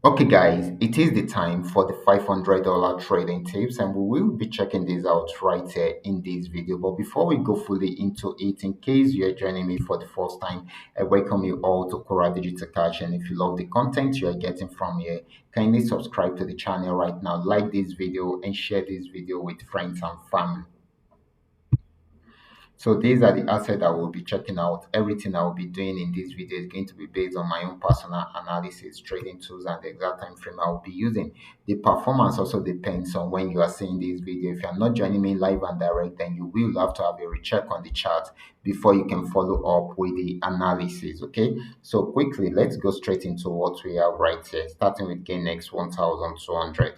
Okay, guys, it is the time for the $500 trading tips, and we will be checking this out right here in this video. But before we go fully into it, in case you're joining me for the first time, I welcome you all to Qora Digital Cash. And if you love the content you are getting from here, kindly subscribe to the channel right now, like this video, and share this video with friends and family. So these are the assets I will be checking out. Everything I will be doing in this video is going to be based on my own personal analysis, trading tools, and the exact time frame I will be using. The performance also depends on when you are seeing this video. If you are not joining me live and direct, then you will have to have a recheck on the chart before you can follow up with the analysis. Okay. So quickly, let's go straight into what we have right here, starting with gain X 1200.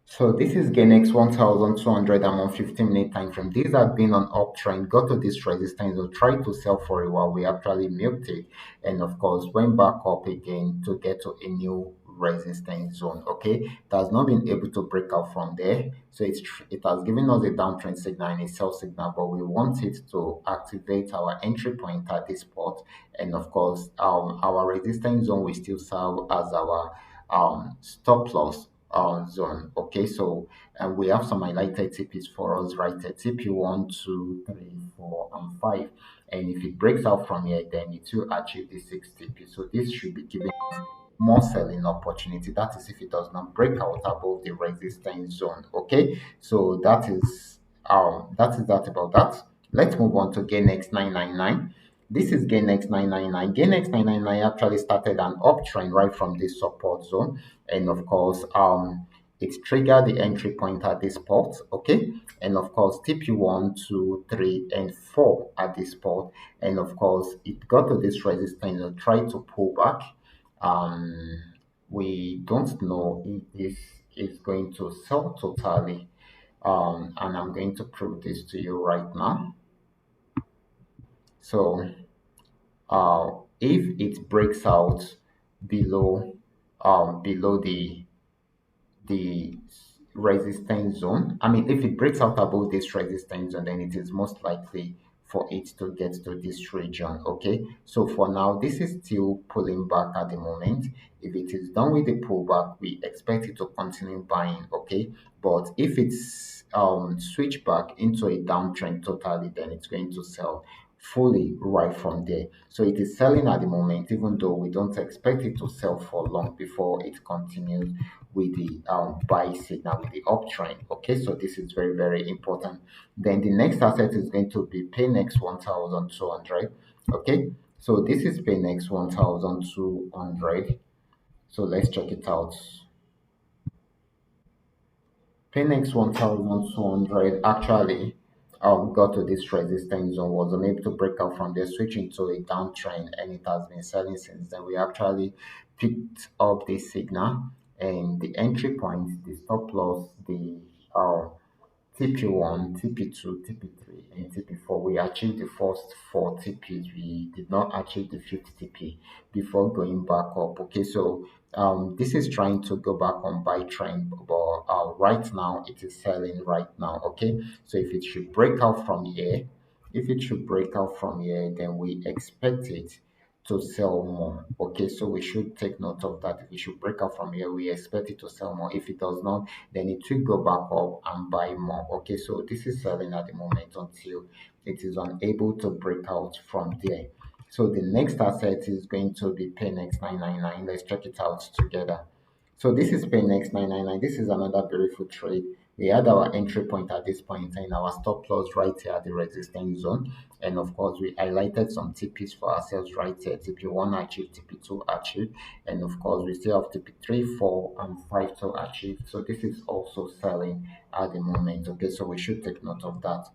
So this is Ganex 1200 and 115-minute time frame. These have been on uptrend, got to this resistance, or tried to sell for a while. We actually milked it, and of course went back up again to get to a new resistance zone. Okay, it has not been able to break out from there, so it has given us a downtrend signal and a sell signal, but we want it to activate our entry point at this spot, and of course our resistance zone will still serve as our stop loss zone. Okay, so we have some highlighted TPs for us right there. TP 1, 2, 3, 4, and 5. And if it breaks out from here, then it will achieve the 6 TP. So this should be giving more selling opportunity. That is if it does not break out above the resistance zone. Okay, so that about that. Let's move on to gain X 999. This is gain X 999. Gain X 999 actually started an uptrend right from this support zone, and of course it triggered the entry point at this spot. Okay, and of course TP 1, 2, 3, and 4 at this spot, and of course it got to this resistance and tried to pull back. um, we don't know if this is going to sell totally, and I'm going to prove this to you right now. So if it breaks out below below the resistance zone. I mean, if it breaks out above this resistance zone, then it is most likely for it to get to this region. Okay, so for now, this is still pulling back at the moment. If it is done with the pullback, we expect it to continue buying. Okay, but if it's switch back into a downtrend totally, then it's going to sell fully right from there. So it is selling at the moment, even though we don't expect it to sell for long before it continues with the buy signal, with the uptrend. Okay, so this is very, very important. Then the next asset is going to be Paynex 1200. Okay, so this is Paynex 1200. So let's check it out. Paynex 1200 actually got to this resistance zone, was unable to break out from there, switching to a downtrend, and it has been selling since then. We actually picked up this signal, and the entry point, the stop loss, the TP 1, TP 2, TP 3, and TP 4. We achieved the first four TPs. We did not achieve the fifth TP before going back up. Okay, so this is trying to go back on buy trend, but right now it is selling right now. Okay, so if it should break out from here, then we expect it to sell more. Okay, so we should take note of that. If it should break out from here, we expect it to sell more. If it does not, then it will go back up and buy more. Okay, so this is selling at the moment until it is unable to break out from there. So the next asset is going to be Paynex 999. Let's check it out together. So this is Paynex 999. This is another beautiful trade. We had our entry point at this point and our stop loss right here at the resistance zone. And of course, we highlighted some TPs for ourselves right here. TP 1 achieved, TP 2 achieved, and of course, we still have TP 3, 4, and 5 to achieve. So this is also selling at the moment. Okay, so we should take note of that.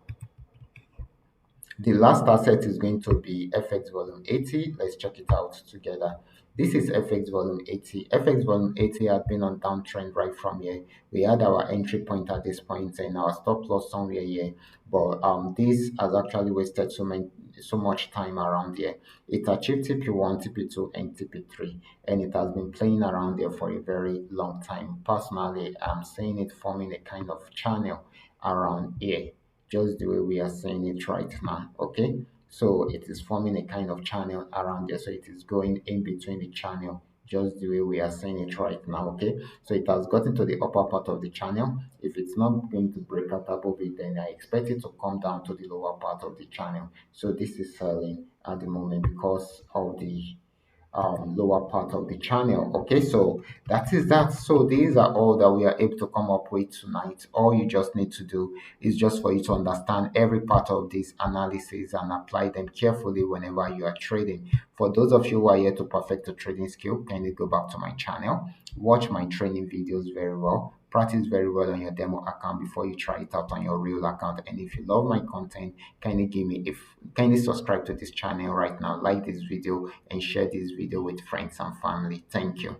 The last asset is going to be FX volume 80. Let's check it out together. This is FX volume 80. FX volume 80 had been on downtrend right from here. We had our entry point at this point and our stop loss somewhere here. But this has actually wasted so much time around here. It achieved TP 1, TP 2, and TP 3, and it has been playing around there for a very long time. Personally, I'm seeing it forming a kind of channel around here, just the way we are saying it right now. Okay, so it is forming a kind of channel around there, so it is going in between the channel just the way we are seeing it right now. Okay, so it has gotten to the upper part of the channel. If it's not going to break out above it, then I expect it to come down to the lower part of the channel. So this is selling at the moment because of the lower part of the channel. Okay, so that is that. So these are all that we are able to come up with tonight. All you just need to do is just for you to understand every part of this analysis and apply them carefully whenever you are trading. For those of you who are here to perfect a trading skill, kindly go back to my channel, watch my training videos very well, practice very well on your demo account before you try it out on your real account. And if you love my content, kindly subscribe to this channel right now, like this video, and share this video with friends and family. Thank you.